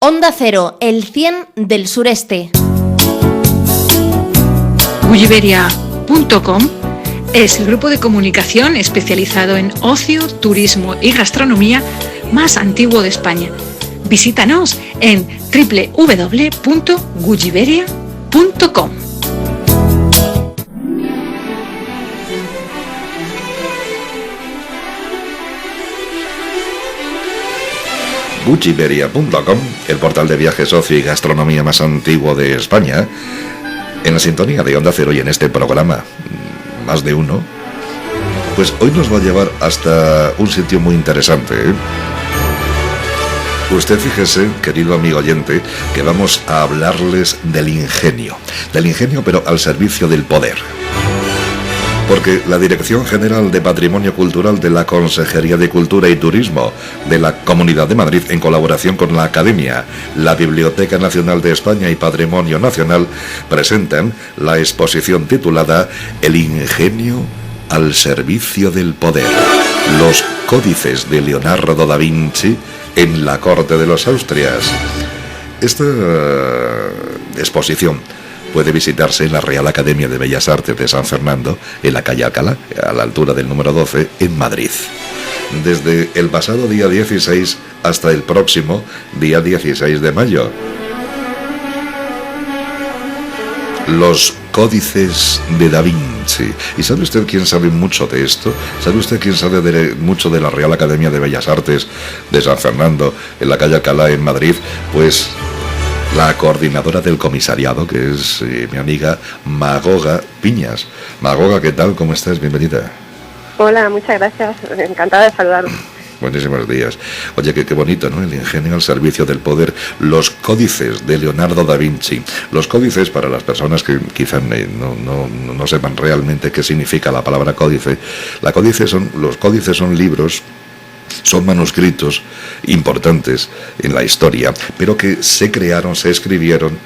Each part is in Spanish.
Onda Cero, el 100 del sureste. Gulliveria.com es el grupo de comunicación especializado en ocio, turismo y gastronomía más antiguo de España. Visítanos en www.gulliveria.com. Gulliveria.com, el portal de viajes, ocio y gastronomía más antiguo de España, en la sintonía de Onda Cero y en este programa, más de uno, pues hoy nos va a llevar hasta un sitio muy interesante, ¿eh? Usted fíjese, querido amigo oyente, que vamos a hablarles del ingenio, pero al servicio del poder. Porque la Dirección General de Patrimonio Cultural de la Consejería de Cultura y Turismo de la Comunidad de Madrid, en colaboración con la Academia, la Biblioteca Nacional de España y Patrimonio Nacional, presentan la exposición titulada El ingenio al servicio del poder. Los códices de Leonardo da Vinci en la corte de los Austrias. Esta exposición puede visitarse en la Real Academia de Bellas Artes de San Fernando, en la calle Alcalá, a la altura del número 12, en Madrid. Desde el pasado día 16 hasta el próximo día 16 de mayo. Los códices de Da Vinci. ¿Y sabe usted quién sabe mucho de esto? ¿Sabe usted quién sabe mucho de la Real Academia de Bellas Artes de San Fernando, en la calle Alcalá, en Madrid? Pues la coordinadora del comisariado, que es mi amiga Magoga Piñas. Magoga, ¿qué tal? ¿Cómo estás? Bienvenida. Hola, muchas gracias. Encantada de saludaros. Buenísimos días. Oye, qué bonito, ¿no? El ingenio al servicio del poder. Los códices de Leonardo da Vinci. Los códices, para las personas que quizás no sepan realmente qué significa la palabra códice, los códices son libros, son manuscritos importantes en la historia, pero que se escribieron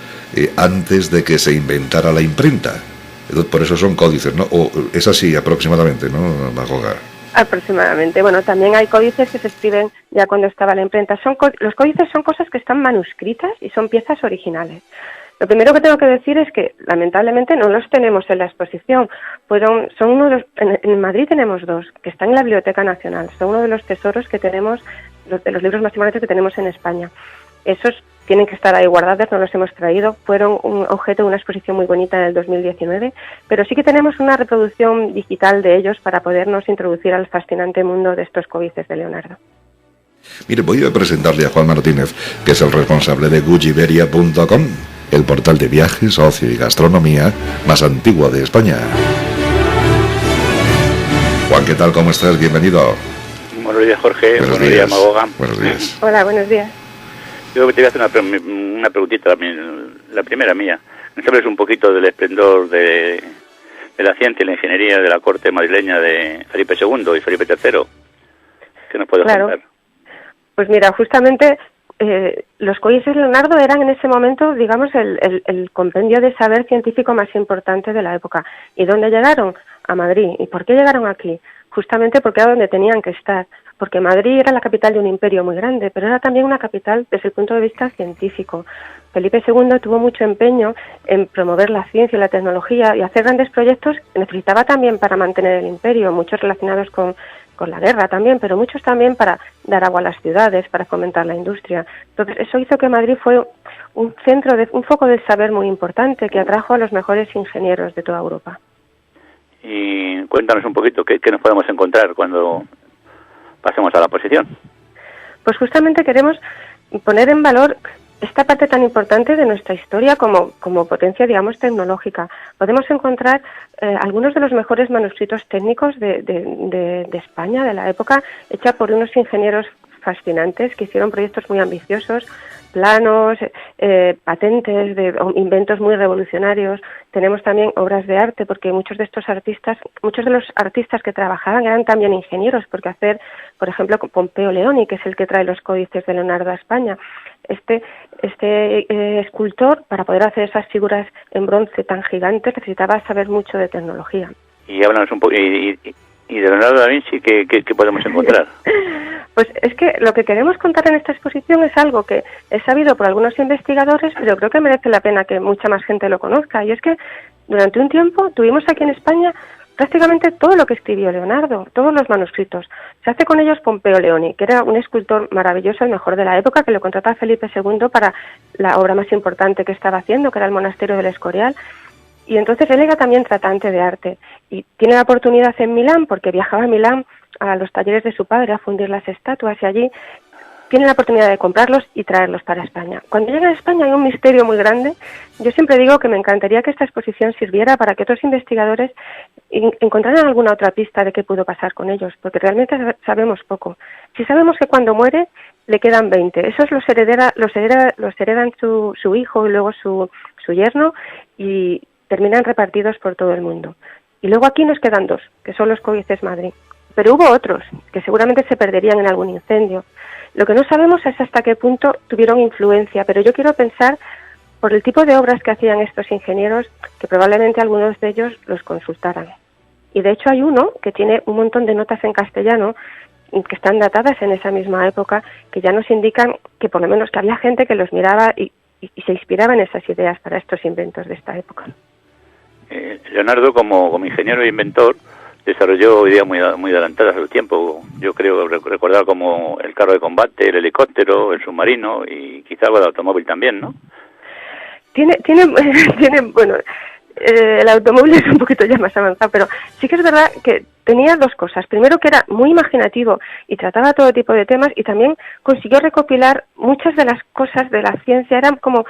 antes de que se inventara la imprenta. Por eso son códices, ¿no? O es así aproximadamente, ¿no, Magoga? Aproximadamente. Bueno, también hay códices que se escriben ya cuando estaba la imprenta. Los códices son cosas que están manuscritas y son piezas originales. Lo primero que tengo que decir es que, lamentablemente, no los tenemos en la exposición. Son uno de los, en Madrid tenemos dos, que están en la Biblioteca Nacional. Son uno de los tesoros que tenemos, de los libros más importantes que tenemos en España. Esos tienen que estar ahí guardados, no los hemos traído. Fueron un objeto de una exposición muy bonita en el 2019, pero sí que tenemos una reproducción digital de ellos para podernos introducir al fascinante mundo de estos códices de Leonardo. Mire, voy a presentarle a Juan Martínez, que es el responsable de Gulliveria.com, el portal de viajes, ocio y gastronomía más antiguo de España. Juan, ¿qué tal? ¿Cómo estás? Bienvenido. Buenos días, Jorge. Buenos días, Magoga. Buenos días. Hola, buenos días. Yo te voy a hacer una preguntita también, la primera mía. ¿Me sabes un poquito del esplendor de la ciencia y la ingeniería de la corte madrileña de Felipe II y Felipe III? ¿Qué nos puedes contar? Pues mira, justamente los códices de Leonardo eran en ese momento, digamos, el compendio de saber científico más importante de la época. ¿Y dónde llegaron? A Madrid. ¿Y por qué llegaron aquí? Justamente porque era donde tenían que estar. Porque Madrid era la capital de un imperio muy grande, pero era también una capital desde el punto de vista científico. Felipe II tuvo mucho empeño en promover la ciencia y la tecnología y hacer grandes proyectos que necesitaba también para mantener el imperio, muchos relacionados con la guerra también, pero muchos también para dar agua a las ciudades, para fomentar la industria. Entonces eso hizo que Madrid fue un foco del saber muy importante que atrajo a los mejores ingenieros de toda Europa. Y cuéntanos un poquito, ¿qué nos podemos encontrar cuando pasemos a la exposición? Pues justamente queremos poner en valor esta parte tan importante de nuestra historia como potencia, digamos, tecnológica. Podemos encontrar algunos de los mejores manuscritos técnicos de España, de la época, hecha por unos ingenieros fascinantes que hicieron proyectos muy ambiciosos, planos, patentes, inventos muy revolucionarios. Tenemos también obras de arte, porque muchos de los artistas que trabajaban eran también ingenieros, porque por ejemplo, Pompeo Leoni, que es el que trae los códices de Leonardo a España, este escultor, para poder hacer esas figuras en bronce tan gigantes, necesitaba saber mucho de tecnología. Y háblanos un poco, ¿Y de Leonardo da Vinci qué podemos encontrar? Pues es que lo que queremos contar en esta exposición es algo que es sabido por algunos investigadores, pero creo que merece la pena que mucha más gente lo conozca. Y es que durante un tiempo tuvimos aquí en España prácticamente todo lo que escribió Leonardo, todos los manuscritos. Se hace con ellos Pompeo Leoni, que era un escultor maravilloso, el mejor de la época, que lo contrata Felipe II para la obra más importante que estaba haciendo, que era el monasterio del Escorial. Y entonces él era también tratante de arte y tiene la oportunidad en Milán, porque viajaba a Milán a los talleres de su padre a fundir las estatuas, y allí tiene la oportunidad de comprarlos y traerlos para España. Cuando llega a España hay un misterio muy grande. Yo siempre digo que me encantaría que esta exposición sirviera para que otros investigadores encontraran alguna otra pista de qué pudo pasar con ellos, porque realmente sabemos poco. Si sabemos que cuando muere le quedan 20, esos los heredan su hijo y luego su yerno, y terminan repartidos por todo el mundo. Y luego aquí nos quedan 2, que son los Códices Madrid. Pero hubo otros, que seguramente se perderían en algún incendio. Lo que no sabemos es hasta qué punto tuvieron influencia, pero yo quiero pensar, por el tipo de obras que hacían estos ingenieros, que probablemente algunos de ellos los consultaran. Y de hecho hay uno que tiene un montón de notas en castellano, que están datadas en esa misma época, que ya nos indican que por lo menos que había gente que los miraba y se inspiraba en esas ideas para estos inventos de esta época. Leonardo, como ingeniero e inventor, desarrolló ideas muy adelantadas a su tiempo. Yo creo recordar como el carro de combate, el helicóptero, el submarino y quizá el automóvil también, ¿no? Tiene bueno, el automóvil es un poquito ya más avanzado, pero sí que es verdad que tenía 2 cosas. Primero, que era muy imaginativo y trataba todo tipo de temas, y también consiguió recopilar muchas de las cosas de la ciencia. Eran como,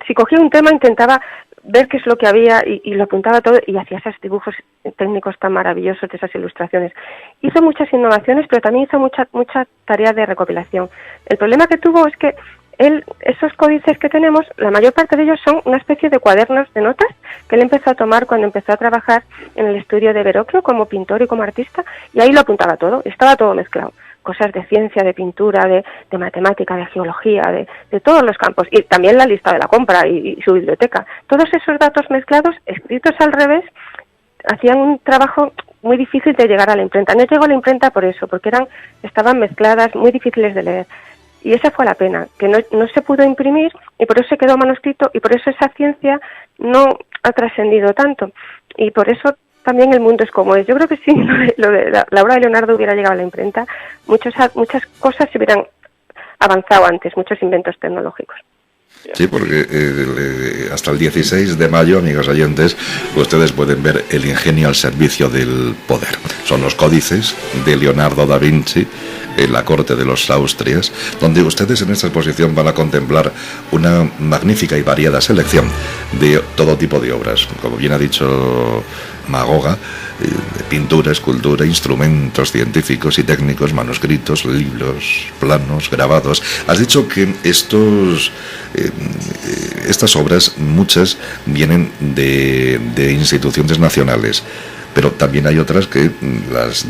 si cogía un tema, intentaba ver qué es lo que había y lo apuntaba todo, y hacía esos dibujos técnicos tan maravillosos de esas ilustraciones. Hizo muchas innovaciones, pero también hizo mucha tarea de recopilación. El problema que tuvo es que esos códices que tenemos, la mayor parte de ellos son una especie de cuadernos de notas que él empezó a tomar cuando empezó a trabajar en el estudio de Verrocchio como pintor y como artista, y ahí lo apuntaba todo, estaba todo mezclado. Cosas de ciencia, de pintura, de matemática, de geología, de todos los campos, y también la lista de la compra y su biblioteca. Todos esos datos mezclados, escritos al revés, hacían un trabajo muy difícil de llegar a la imprenta. No llegó a la imprenta por eso, porque estaban mezcladas, muy difíciles de leer. Y esa fue la pena, que no se pudo imprimir, y por eso se quedó manuscrito, y por eso esa ciencia no ha trascendido tanto. Y por eso también el mundo es como es. Yo creo que si la obra de Leonardo hubiera llegado a la imprenta, muchas cosas se hubieran avanzado antes, muchos inventos tecnológicos. Sí, porque hasta el 16 de mayo, amigos oyentes, ustedes pueden ver el ingenio al servicio del poder. Son los códices de Leonardo da Vinci en la corte de los Austrias, donde ustedes en esta exposición van a contemplar una magnífica y variada selección de todo tipo de obras, como bien ha dicho Magoga, de pintura, escultura, instrumentos científicos y técnicos, manuscritos, libros, planos, grabados. Has dicho que estas obras, muchas vienen de instituciones nacionales, pero también hay otras que las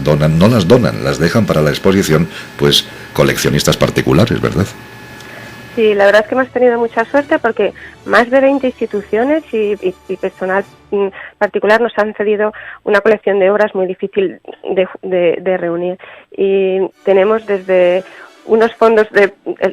dejan para la exposición, pues coleccionistas particulares, ¿verdad? Sí, la verdad es que hemos tenido mucha suerte, porque más de 20 instituciones y personal particular nos han cedido una colección de obras muy difícil de reunir. Y tenemos desde unos fondos,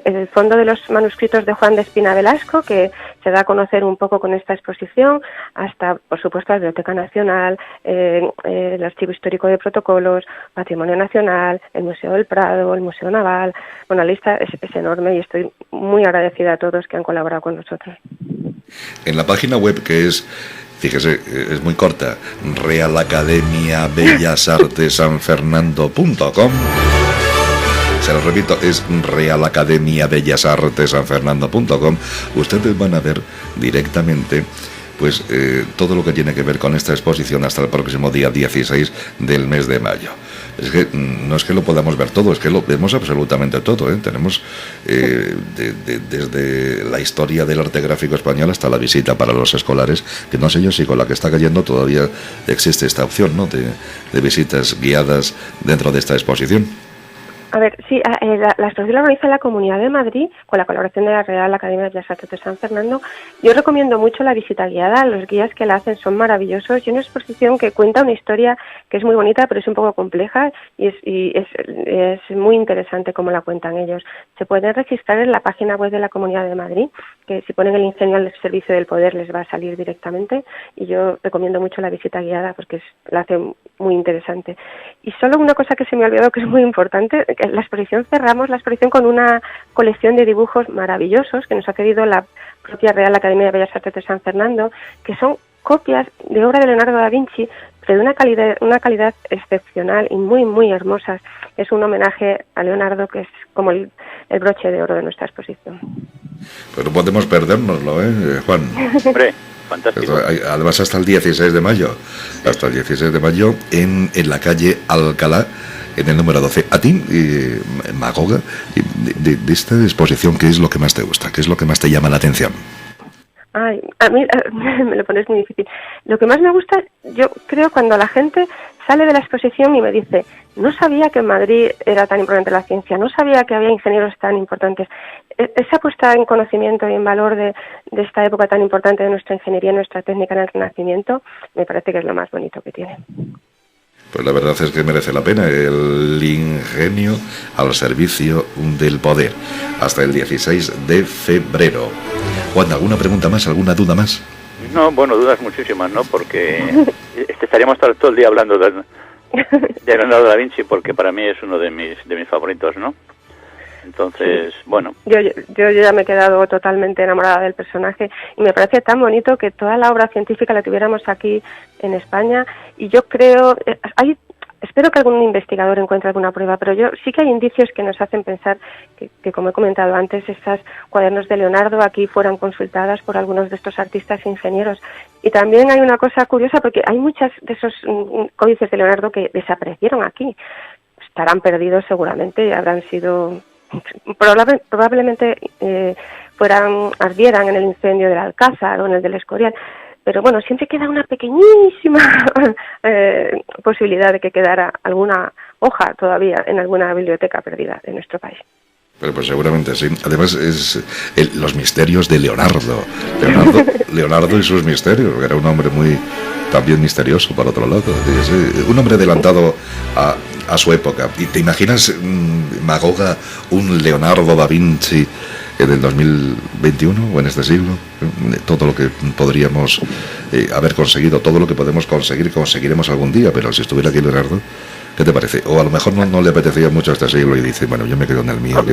el fondo de los manuscritos de Juan de Espina Velasco, que se da a conocer un poco con esta exposición, hasta, por supuesto, la Biblioteca Nacional, el Archivo Histórico de Protocolos, Patrimonio Nacional, el Museo del Prado, el Museo Naval. Bueno, la lista es enorme, y estoy muy agradecida a todos que han colaborado con nosotros. En la página web, que es, fíjese, es muy corta, realacademiabellasartesanfernando.com. Se lo repito, es realacademiabellasartesanfernando.com. Ustedes van a ver directamente pues todo lo que tiene que ver con esta exposición hasta el próximo día 16 del mes de mayo. Es que no es que lo podamos ver todo, es que lo vemos absolutamente todo, ¿eh? Tenemos desde la historia del arte gráfico español hasta la visita para los escolares, que no sé yo si con la que está cayendo todavía existe esta opción, ¿no?, de visitas guiadas dentro de esta exposición. A ver, sí, la exposición la organiza la Comunidad de Madrid con la colaboración de la Real Academia de Bellas Artes de San Fernando. Yo recomiendo mucho la visita guiada, los guías que la hacen son maravillosos y una exposición que cuenta una historia que es muy bonita pero es un poco compleja y es muy interesante cómo la cuentan ellos. Se pueden registrar en la página web de la Comunidad de Madrid, que si ponen el ingenio al servicio del poder les va a salir directamente, y yo recomiendo mucho la visita guiada porque la hace muy interesante. Y solo una cosa que se me ha olvidado que es muy importante, que cerramos la exposición con una colección de dibujos maravillosos que nos ha cedido la propia Real Academia de Bellas Artes de San Fernando, que son copias de obra de Leonardo da Vinci, pero de una calidad excepcional y muy, muy hermosas. Es un homenaje a Leonardo que es como el broche de oro de nuestra exposición. Pero podemos perdérnoslo, Juan. Hombre, fantástico. Además hasta el 16 de mayo. Hasta el 16 de mayo en la calle Alcalá, en el número 12. A ti, Magoga, de esta exposición, ¿qué es lo que más te gusta? ¿Qué es lo que más te llama la atención? Ay, a mí me lo pones muy difícil. Lo que más me gusta, yo creo, cuando la gente sale de la exposición y me dice, no sabía que en Madrid era tan importante la ciencia, no sabía que había ingenieros tan importantes. Esa puesta en conocimiento y en valor de esta época tan importante de nuestra ingeniería, nuestra técnica en el Renacimiento, me parece que es lo más bonito que tiene. Pues la verdad es que merece la pena, el ingenio al servicio del poder, hasta el 16 de febrero. Juan, ¿alguna pregunta más, alguna duda más? No, bueno, dudas muchísimas, ¿no? Porque estaríamos todo el día hablando de Leonardo da Vinci, porque para mí es uno de mis favoritos, ¿no? Entonces, sí. Bueno. Yo ya me he quedado totalmente enamorada del personaje y me parece tan bonito que toda la obra científica la tuviéramos aquí en España, y yo creo, espero que algún investigador encuentre alguna prueba, pero sí que hay indicios que nos hacen pensar que, como he comentado antes, estas cuadernos de Leonardo aquí fueran consultadas por algunos de estos artistas e ingenieros. Y también hay una cosa curiosa, porque hay muchos de esos códices de Leonardo que desaparecieron aquí. Estarán perdidos seguramente, habrán sido... probablemente ardieran en el incendio del Alcázar o en el del Escorial, pero bueno, siempre queda una pequeñísima posibilidad de que quedara alguna hoja todavía en alguna biblioteca perdida de nuestro país. Pero pues seguramente sí. Además es los misterios de Leonardo y sus misterios, que era un hombre muy también misterioso por otro lado, un hombre adelantado a su época. ¿Y te imaginas, Magoga, un Leonardo da Vinci en el 2021 o en este siglo? Todo lo que podríamos haber conseguido, todo lo que podemos conseguir, conseguiremos algún día, pero si estuviera aquí Leonardo, ¿qué te parece? O a lo mejor no le apetecía mucho este siglo y dice, bueno, yo me quedo en el mío.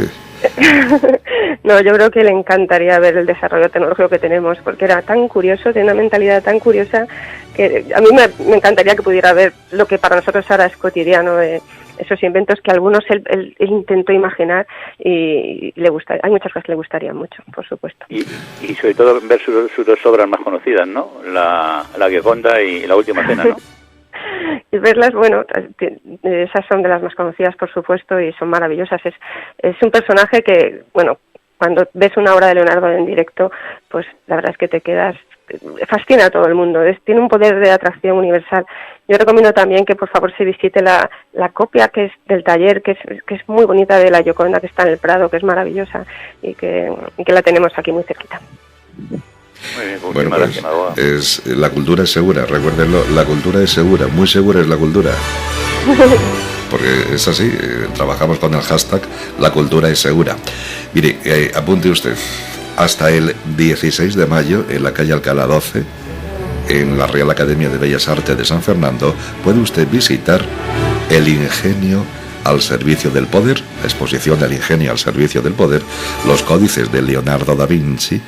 No, yo creo que le encantaría ver el desarrollo tecnológico que tenemos, porque era tan curioso, tiene una mentalidad tan curiosa, que a mí me encantaría que pudiera ver lo que para nosotros ahora es cotidiano, esos inventos que algunos él intentó imaginar, y hay muchas cosas que le gustarían mucho, por supuesto. Y sobre todo ver sus dos obras más conocidas, ¿no? La Gioconda y La Última Cena, ¿no? Y verlas, bueno, esas son de las más conocidas, por supuesto, y son maravillosas. Es un personaje que, bueno, cuando ves una obra de Leonardo en directo, pues la verdad es que te quedas, fascina a todo el mundo, tiene un poder de atracción universal. Yo recomiendo también que por favor se visite la copia que es del taller, que es muy bonita, de la Gioconda, que está en el Prado, que es maravillosa y que la tenemos aquí muy cerquita. Muy bien, bueno, pues la cultura es segura, recuérdenlo, la cultura es segura, muy segura es la cultura. Porque es así, trabajamos con el hashtag La Cultura es Segura. Mire, apunte usted, hasta el 16 de mayo, en la calle Alcalá 12, en la Real Academia de Bellas Artes de San Fernando, puede usted visitar El Ingenio al servicio del poder, la exposición del ingenio al servicio del poder, los códices de Leonardo da Vinci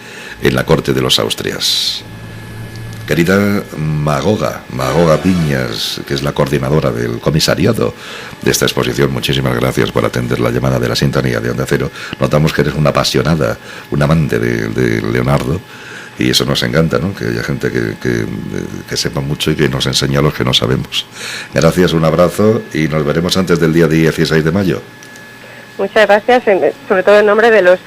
en la corte de los Austrias. Querida Magoga Piñas, que es la coordinadora del comisariado de esta exposición, muchísimas gracias por atender la llamada de la sintonía de Onda Cero. Notamos que eres una apasionada, un amante de Leonardo, y eso nos encanta, ¿no? Que haya gente que sepa mucho y que nos enseñe a los que no sabemos. Gracias, un abrazo y nos veremos antes del día 16 de mayo. Muchas gracias, sobre todo en nombre de los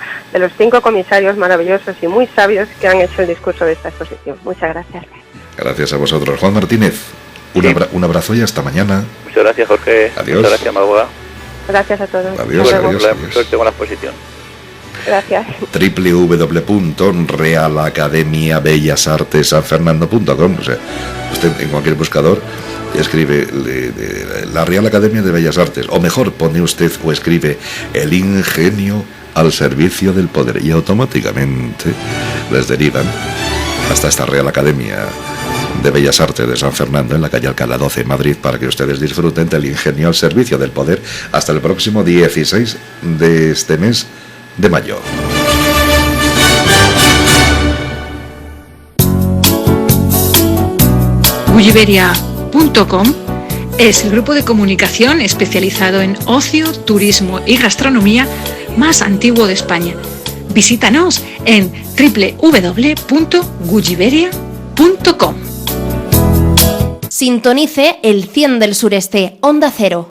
5 comisarios maravillosos y muy sabios que han hecho el discurso de esta exposición. Muchas gracias. Gracias a vosotros. Juan Martínez, un abrazo y hasta mañana. Muchas gracias, Jorge. Adiós. Muchas gracias, Magoga. Gracias a todos. Adiós, adiós, adiós. Suerte con la exposición. Gracias. www.realacademiabellasartesanfernando.com. O sea, usted en cualquier buscador escribe la Real Academia de Bellas Artes, o mejor pone usted o escribe el ingenio al servicio del poder, y automáticamente les derivan hasta esta Real Academia de Bellas Artes de San Fernando, en la calle Alcalá 12, Madrid, para que ustedes disfruten del ingenio al servicio del poder hasta el próximo 16 de este mes de mayo. Gulliveria.com es el grupo de comunicación especializado en ocio, turismo y gastronomía más antiguo de España. Visítanos en www.gulliveria.com. Sintonice el 100 del sureste, Onda Cero.